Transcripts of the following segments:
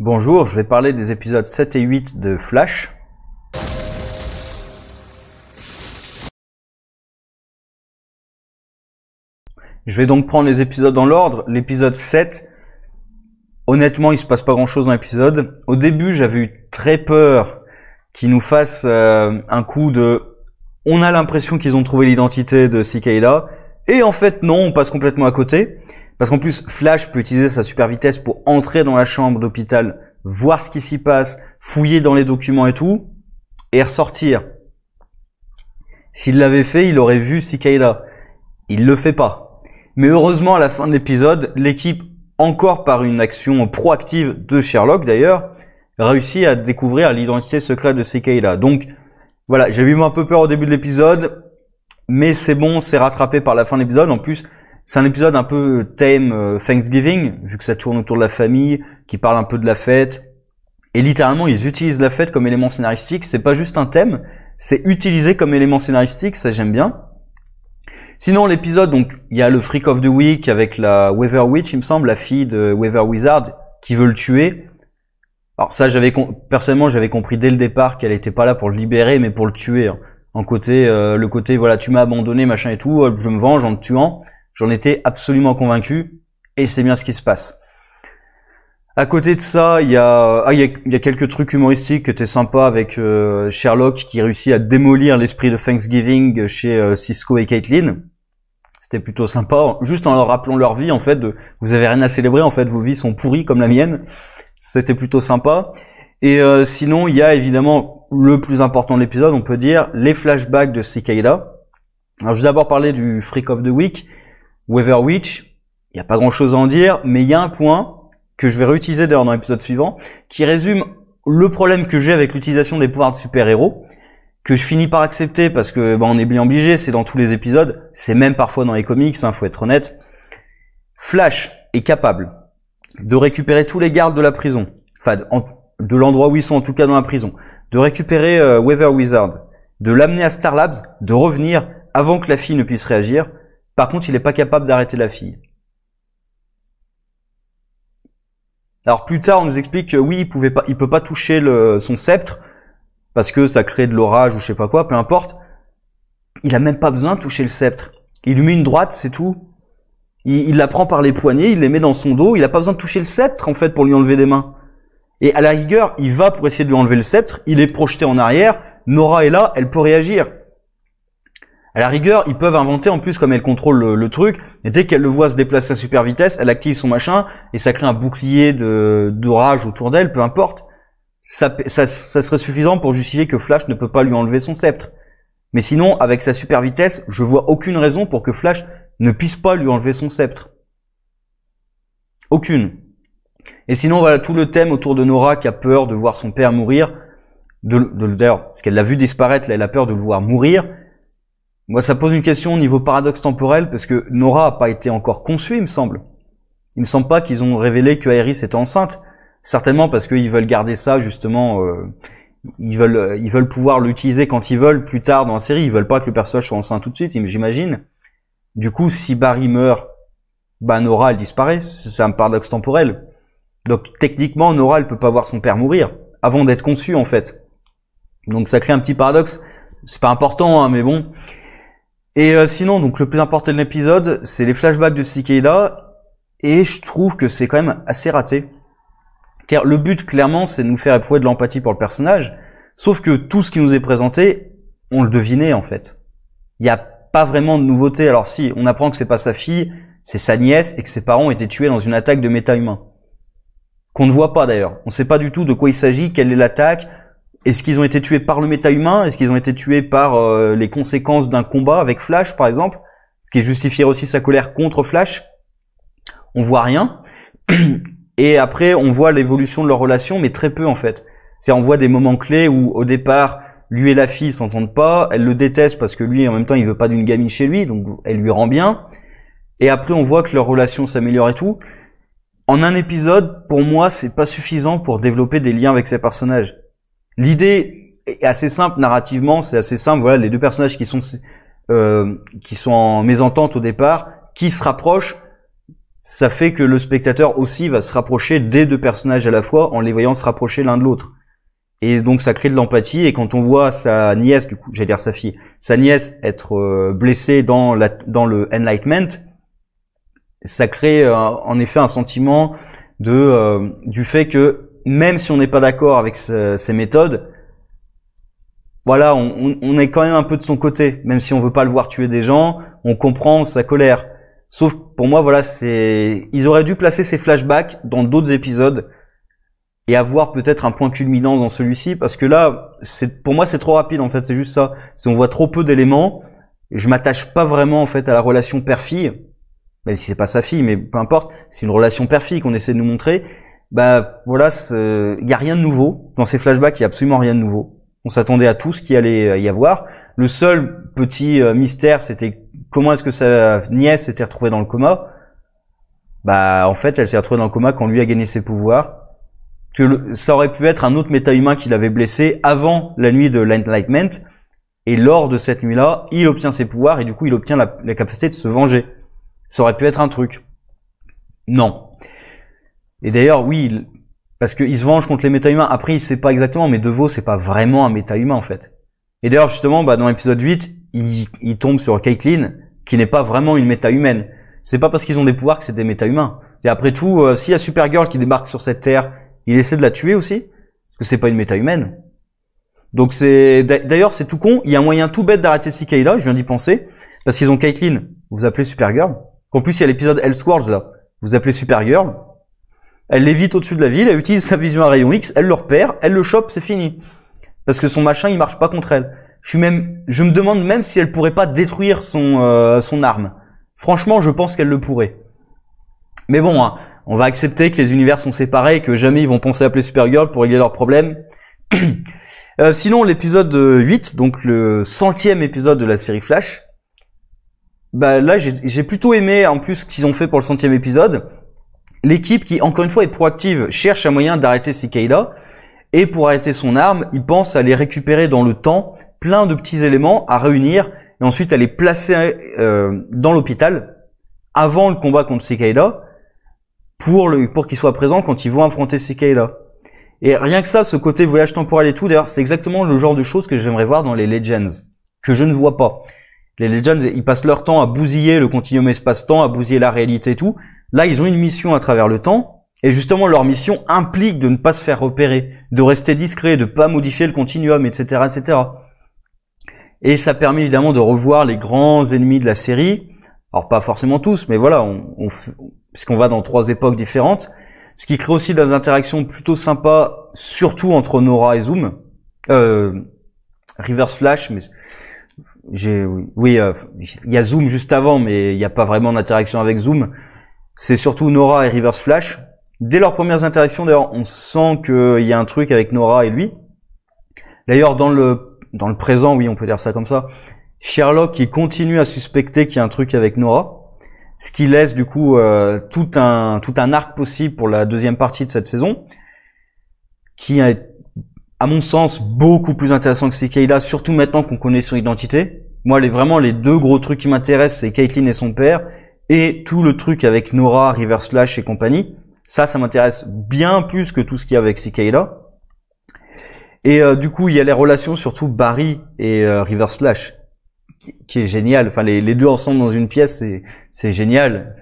Bonjour, je vais parler des épisodes 7 et 8 de Flash. Je vais donc prendre les épisodes dans l'ordre. L'épisode 7, honnêtement, il se passe pas grand chose dans l'épisode. Au début, j'avais eu très peur qu'ils nous fassent un coup de... On a l'impression qu'ils ont trouvé l'identité de Cicada. Et en fait, non, on passe complètement à côté. Parce qu'en plus, Flash peut utiliser sa super vitesse pour entrer dans la chambre d'hôpital, voir ce qui s'y passe, fouiller dans les documents et tout, et ressortir. S'il l'avait fait, il aurait vu Cicada. Il le fait pas. Mais heureusement, à la fin de l'épisode, l'équipe, encore par une action proactive de Sherlock d'ailleurs, réussit à découvrir l'identité secrète de Cicada. Donc, voilà, j'ai eu un peu peur au début de l'épisode, mais c'est bon, c'est rattrapé par la fin de l'épisode. En plus, c'est un épisode un peu thème Thanksgiving, vu que ça tourne autour de la famille, qui parle un peu de la fête. Et littéralement, ils utilisent la fête comme élément scénaristique. C'est pas juste un thème, c'est utilisé comme élément scénaristique, ça j'aime bien. Sinon, l'épisode, donc, il y a le Freak of the Week avec la Weather Witch, il me semble, la fille de Weather Wizard, qui veut le tuer. Alors ça, personnellement, j'avais compris dès le départ qu'elle était pas là pour le libérer, mais pour le tuer. Hein. Le côté, voilà, tu m'as abandonné, machin et tout, je me venge en te tuant. J'en étais absolument convaincu, et c'est bien ce qui se passe. À côté de ça, il y a quelques trucs humoristiques qui étaient sympas avec Sherlock qui réussit à démolir l'esprit de Thanksgiving chez Cisco et Caitlin. C'était plutôt sympa, juste en leur rappelant leur vie, en fait, vous avez rien à célébrer, en fait, vos vies sont pourries comme la mienne. C'était plutôt sympa. Et sinon, il y a évidemment le plus important de l'épisode, on peut dire, les flashbacks de Cicada. Alors, je vais d'abord parler du Freak of the Week. Weather Witch, il n'y a pas grand chose à en dire, mais il y a un point que je vais réutiliser d'ailleurs dans l'épisode suivant, qui résume le problème que j'ai avec l'utilisation des pouvoirs de super-héros, que je finis par accepter parce que on est bien obligé, c'est dans tous les épisodes, c'est même parfois dans les comics, faut être honnête. Flash est capable de récupérer tous les gardes de la prison, enfin de l'endroit où ils sont en tout cas dans la prison, de récupérer Weather Wizard, de l'amener à Star Labs, de revenir avant que la fille ne puisse réagir. Par contre, il n'est pas capable d'arrêter la fille. Alors plus tard, on nous explique que oui, il peut pas toucher son sceptre parce que ça crée de l'orage ou je sais pas quoi, peu importe. Il a même pas besoin de toucher le sceptre. Il lui met une droite, c'est tout. Il la prend par les poignets, il les met dans son dos. Il a pas besoin de toucher le sceptre en fait pour lui enlever des mains. Et à la rigueur, il va pour essayer de lui enlever le sceptre. Il est projeté en arrière. Nora est là, elle peut réagir. À la rigueur, ils peuvent inventer, en plus, comme elle contrôle le truc, et dès qu'elle le voit se déplacer à super vitesse, elle active son machin, et ça crée un bouclier d'orage autour d'elle, peu importe. Ça serait suffisant pour justifier que Flash ne peut pas lui enlever son sceptre. Mais sinon, avec sa super vitesse, je vois aucune raison pour que Flash ne puisse pas lui enlever son sceptre. Aucune. Et sinon, voilà, tout le thème autour de Nora qui a peur de voir son père mourir, d'ailleurs, parce qu'elle l'a vu disparaître, là, elle a peur de le voir mourir. Moi, ça pose une question au niveau paradoxe temporel, parce que Nora a pas été encore conçue, il me semble. Il me semble pas qu'ils ont révélé que Iris était enceinte. Certainement parce qu'ils veulent garder ça, justement, ils veulent pouvoir l'utiliser quand ils veulent, plus tard dans la série. Ils veulent pas que le personnage soit enceinte tout de suite, j'imagine. Du coup, si Barry meurt, Nora, elle disparaît. C'est un paradoxe temporel. Donc, techniquement, Nora, elle peut pas voir son père mourir, avant d'être conçue, en fait. Donc, ça crée un petit paradoxe. C'est pas important, mais bon. Et sinon, donc le plus important de l'épisode, c'est les flashbacks de Cicada, et je trouve que c'est quand même assez raté. Car le but, clairement, c'est de nous faire éprouver de l'empathie pour le personnage, sauf que tout ce qui nous est présenté, on le devinait en fait. Il n'y a pas vraiment de nouveauté. Alors si, on apprend que c'est pas sa fille, c'est sa nièce, et que ses parents ont été tués dans une attaque de méta-humains. Qu'on ne voit pas d'ailleurs. On ne sait pas du tout de quoi il s'agit, quelle est l'attaque. Est-ce qu'ils ont été tués par le méta-humain? Est-ce qu'ils ont été tués par les conséquences d'un combat avec Flash, par exemple? Ce qui justifierait aussi sa colère contre Flash. On voit rien. Et après, on voit l'évolution de leur relation, mais très peu en fait. C'est-à-dire, on voit des moments clés où, au départ, lui et la fille s'entendent pas. Elle le déteste parce que lui, en même temps, il veut pas d'une gamine chez lui, donc elle lui rend bien. Et après, on voit que leur relation s'améliore et tout. En un épisode, pour moi, c'est pas suffisant pour développer des liens avec ces personnages. L'idée est assez simple narrativement, c'est assez simple. Voilà, les deux personnages qui sont en mésentente au départ, qui se rapprochent, ça fait que le spectateur aussi va se rapprocher des deux personnages à la fois en les voyant se rapprocher l'un de l'autre. Et donc ça crée de l'empathie, et quand on voit sa nièce, du coup, j'allais dire sa fille, sa nièce être blessée dans le Enlightenment, ça crée en effet un sentiment du fait que même si on n'est pas d'accord avec ces méthodes, voilà, on est quand même un peu de son côté, même si on veut pas le voir tuer des gens, on comprend sa colère. Sauf pour moi, voilà, ils auraient dû placer ces flashbacks dans d'autres épisodes et avoir peut-être un point culminant dans celui-ci, parce que là, pour moi c'est trop rapide en fait, c'est juste ça. Si on voit trop peu d'éléments, je m'attache pas vraiment en fait à la relation père-fille, même si c'est pas sa fille, mais peu importe, c'est une relation père-fille qu'on essaie de nous montrer. Bah voilà, il y a rien de nouveau dans ces flashbacks, il y a absolument rien de nouveau. On s'attendait à tout ce qu'il allait y avoir. Le seul petit mystère, c'était comment est-ce que sa nièce s'était retrouvée dans le coma. Bah en fait, elle s'est retrouvée dans le coma quand lui a gagné ses pouvoirs. Ça aurait pu être un autre méta-humain qui l'avait blessé avant la nuit de l'Enlightenment, et lors de cette nuit-là, il obtient ses pouvoirs, et du coup il obtient la capacité de se venger. Ça aurait pu être un truc. Non. Et d'ailleurs, oui, parce qu'il se venge contre les méta-humains. Après, il sait pas exactement, mais DeVoe, c'est pas vraiment un méta-humain, en fait. Et d'ailleurs, justement, dans l'épisode 8, il tombe sur Caitlyn, qui n'est pas vraiment une méta-humaine. C'est pas parce qu'ils ont des pouvoirs que c'est des méta-humains. Et après tout, s'il y a Supergirl qui débarque sur cette Terre, il essaie de la tuer aussi, parce que c'est pas une méta-humaine. Donc d'ailleurs, c'est tout con. Il y a un moyen tout bête d'arrêter Cicada, je viens d'y penser, parce qu'ils ont Caitlyn, vous appelez Supergirl. En plus, il y a l'épisode Elseworlds, là. Vous appelez Supergirl. Elle lévite au-dessus de la ville, elle utilise sa vision à rayon X, elle le repère, elle le chope, c'est fini. Parce que son machin, il marche pas contre elle. Je me demande même si elle pourrait pas détruire son arme. Franchement, je pense qu'elle le pourrait. Mais bon, hein, on va accepter que les univers sont séparés et que jamais ils vont penser à appeler Supergirl pour régler leurs problèmes. Sinon, l'épisode 8, donc le 100e épisode de la série Flash, bah là, j'ai plutôt aimé en plus ce qu'ils ont fait pour le 100e épisode. L'équipe qui, encore une fois, est proactive, cherche un moyen d'arrêter Cicada, et pour arrêter son arme, ils pensent à les récupérer dans le temps, plein de petits éléments à réunir, et ensuite à les placer dans l'hôpital, avant le combat contre Cicada, pour qu'il soit présent quand ils vont affronter Cicada. Et rien que ça, ce côté voyage temporel et tout, d'ailleurs, c'est exactement le genre de choses que j'aimerais voir dans les Legends, que je ne vois pas. Les Legends, ils passent leur temps à bousiller le continuum espace-temps, à bousiller la réalité et tout. Là, ils ont une mission à travers le temps, et justement, leur mission implique de ne pas se faire repérer, de rester discret, de pas modifier le continuum, etc., etc. Et ça permet évidemment de revoir les grands ennemis de la série. Alors, pas forcément tous, mais voilà, puisqu'on va dans 3 époques différentes. Ce qui crée aussi des interactions plutôt sympas, surtout entre Nora et Zoom. Reverse Flash, mais il y a Zoom juste avant, mais il n'y a pas vraiment d'interaction avec Zoom. C'est surtout Nora et Reverse Flash. Dès leurs premières interactions, d'ailleurs, on sent qu'il y a un truc avec Nora et lui. D'ailleurs, dans le présent, oui, on peut dire ça comme ça, Sherlock qui continue à suspecter qu'il y a un truc avec Nora, ce qui laisse du coup tout un arc possible pour la deuxième partie de cette saison, qui est, à mon sens, beaucoup plus intéressant que Cicada, surtout maintenant qu'on connaît son identité. Moi, vraiment, les 2 gros trucs qui m'intéressent, c'est Caitlyn et son père, et tout le truc avec Nora, Reverse Flash et compagnie. Ça m'intéresse bien plus que tout ce qu'il y a avec Cicada. Et du coup, il y a les relations, surtout Barry et Reverse Flash, qui est génial. Enfin, les 2 ensemble dans une pièce, c'est génial.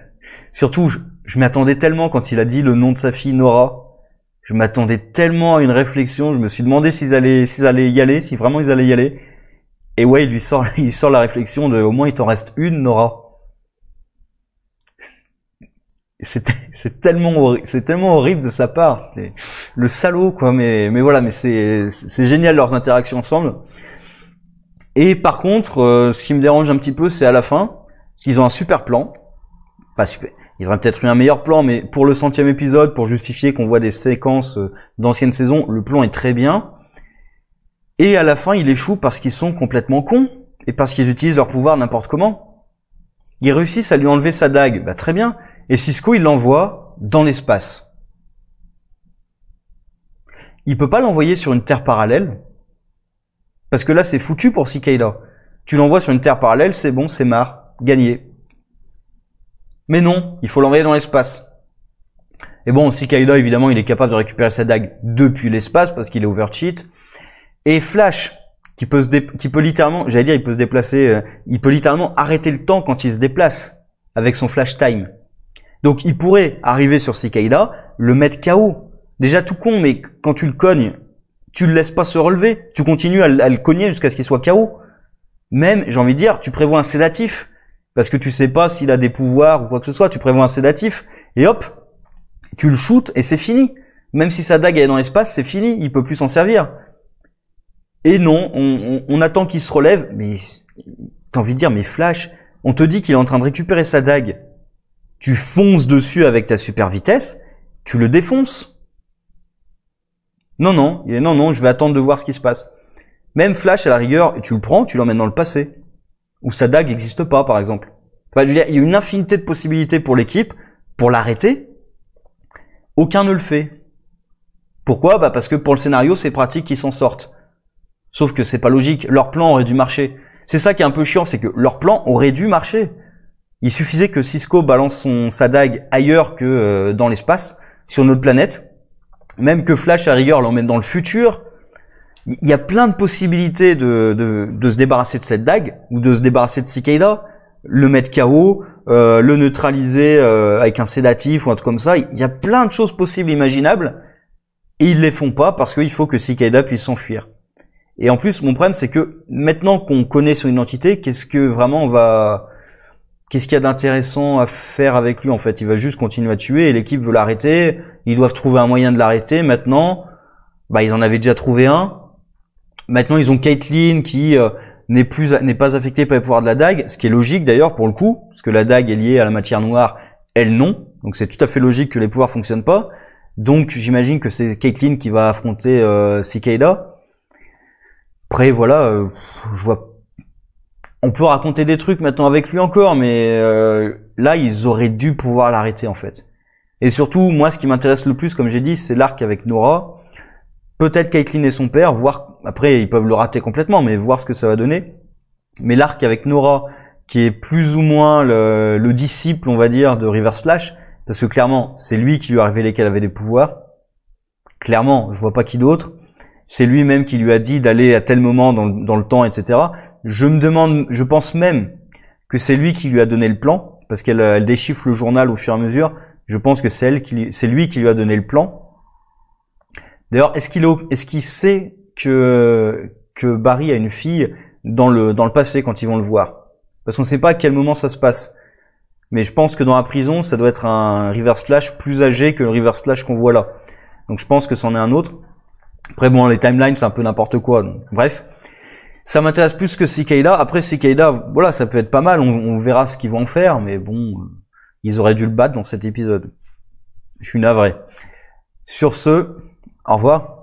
Surtout, je m'attendais tellement quand il a dit le nom de sa fille Nora. Je m'attendais tellement à une réflexion. Je me suis demandé s'ils allaient y aller, si vraiment ils allaient y aller. Et ouais, il sort la réflexion de au moins il t'en reste une, Nora. C'est tellement horrible de sa part. C'est le salaud, quoi. Mais voilà, mais c'est génial leurs interactions ensemble. Et par contre, ce qui me dérange un petit peu, c'est à la fin, ils ont un super plan. Enfin, super. Ils auraient peut-être eu un meilleur plan, mais pour le 100e épisode, pour justifier qu'on voit des séquences d'anciennes saisons, le plan est très bien. Et à la fin, il échoue parce qu'ils sont complètement cons. Et parce qu'ils utilisent leur pouvoir n'importe comment. Ils réussissent à lui enlever sa dague. Bah, très bien. Et Cisco, il l'envoie dans l'espace. Il peut pas l'envoyer sur une terre parallèle. Parce que là, c'est foutu pour Cicada. Tu l'envoies sur une terre parallèle, c'est bon, c'est marre. Gagné. Mais non, il faut l'envoyer dans l'espace. Et bon, Cicada, évidemment, il est capable de récupérer sa dague depuis l'espace parce qu'il est overcheat. Et Flash, qui peut littéralement, j'allais dire, il peut se déplacer, il peut littéralement arrêter le temps quand il se déplace avec son flash time. Donc, il pourrait arriver sur Cicada, le mettre KO. Déjà tout con, mais quand tu le cognes, tu le laisses pas se relever. Tu continues à le cogner jusqu'à ce qu'il soit KO. Même, j'ai envie de dire, tu prévois un sédatif. Parce que tu sais pas s'il a des pouvoirs ou quoi que ce soit. Tu prévois un sédatif. Et hop, tu le shootes et c'est fini. Même si sa dague est dans l'espace, c'est fini. Il peut plus s'en servir. Et non, on attend qu'il se relève. Mais t'as envie de dire, mais Flash, on te dit qu'il est en train de récupérer sa dague. Tu fonces dessus avec ta super vitesse. Tu le défonces. Non, je vais attendre de voir ce qui se passe. Même Flash, à la rigueur, tu le prends, tu l'emmènes dans le passé. Où sa dague n'existe pas, par exemple. Enfin, je veux dire, il y a une infinité de possibilités pour l'équipe, pour l'arrêter. Aucun ne le fait. Pourquoi? Bah, parce que pour le scénario, c'est pratique qu'ils s'en sortent. Sauf que c'est pas logique. Leur plan aurait dû marcher. C'est ça qui est un peu chiant, c'est que leur plan aurait dû marcher. Il suffisait que Cisco balance sa dague ailleurs que dans l'espace, sur notre planète. Même que Flash, à la rigueur, l'emmène dans le futur. Il y a plein de possibilités de se débarrasser de cette dague, ou de se débarrasser de Cicada, le mettre KO, le neutraliser avec un sédatif ou un truc comme ça. Il y a plein de choses possibles, imaginables, et ils les font pas parce qu'il faut que Cicada puisse s'enfuir. Et en plus, mon problème, c'est que maintenant qu'on connaît son identité, qu'est-ce qu'il y a d'intéressant à faire avec lui, en fait? Il va juste continuer à tuer et l'équipe veut l'arrêter. Ils doivent trouver un moyen de l'arrêter. Maintenant, bah, ils en avaient déjà trouvé un. Maintenant, ils ont Caitlyn qui n'est pas affectée par les pouvoirs de la dague, ce qui est logique d'ailleurs pour le coup, parce que la dague est liée à la matière noire, elle non. Donc c'est tout à fait logique que les pouvoirs fonctionnent pas. Donc j'imagine que c'est Caitlyn qui va affronter Cicada. Après voilà, je vois. On peut raconter des trucs maintenant avec lui encore, mais là ils auraient dû pouvoir l'arrêter en fait. Et surtout, moi, ce qui m'intéresse le plus, comme j'ai dit, c'est l'arc avec Nora. Peut-être Caitlyn et son père, voir, après ils peuvent le rater complètement, mais voir ce que ça va donner. Mais l'arc avec Nora, qui est plus ou moins le disciple, on va dire, de Reverse Flash, parce que clairement, c'est lui qui lui a révélé qu'elle avait des pouvoirs. Clairement, je vois pas qui d'autre. C'est lui-même qui lui a dit d'aller à tel moment dans le temps, etc. Je pense même que c'est lui qui lui a donné le plan, parce qu'elle déchiffre le journal au fur et à mesure. Je pense que c'est lui qui lui a donné le plan. D'ailleurs, est-ce qu'il sait que Barry a une fille dans le passé quand ils vont le voir? Parce qu'on ne sait pas à quel moment ça se passe. Mais je pense que dans la prison, ça doit être un Reverse Flash plus âgé que le Reverse Flash qu'on voit là. Donc je pense que c'en est un autre. Après bon, les timelines, c'est un peu n'importe quoi. Donc, bref, ça m'intéresse plus que Cicada. Après Cicada, voilà, ça peut être pas mal. On verra ce qu'ils vont en faire. Mais bon, ils auraient dû le battre dans cet épisode. Je suis navré. Sur ce, au revoir.